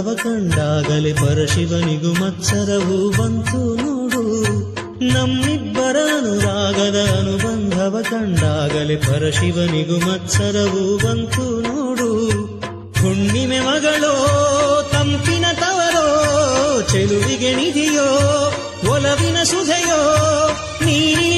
ಅನುಬಂಧವ ಕಂಡಾಗಲೇ ಪರಶಿವನಿಗೂ ಮತ್ಸರವು ಬಂತು ನೋಡು. ನಮ್ಮಿಬ್ಬರ ಅನುರಾಗದ ಅನುಬಂಧವ ಕಂಡಾಗಲೇ ಪರಶಿವನಿಗೂ ಮತ್ಸರವು ಬಂತು ನೋಡು. ಹುಣ್ಣಿಮೆ ಮಗಳೋ ತಂಪಿನ ತವರೋ, ಚೆಲುವಿಗೆ ನಿಧಿಯೋ ಒಲವಿನ ಸುಧೆಯೋ ನೀ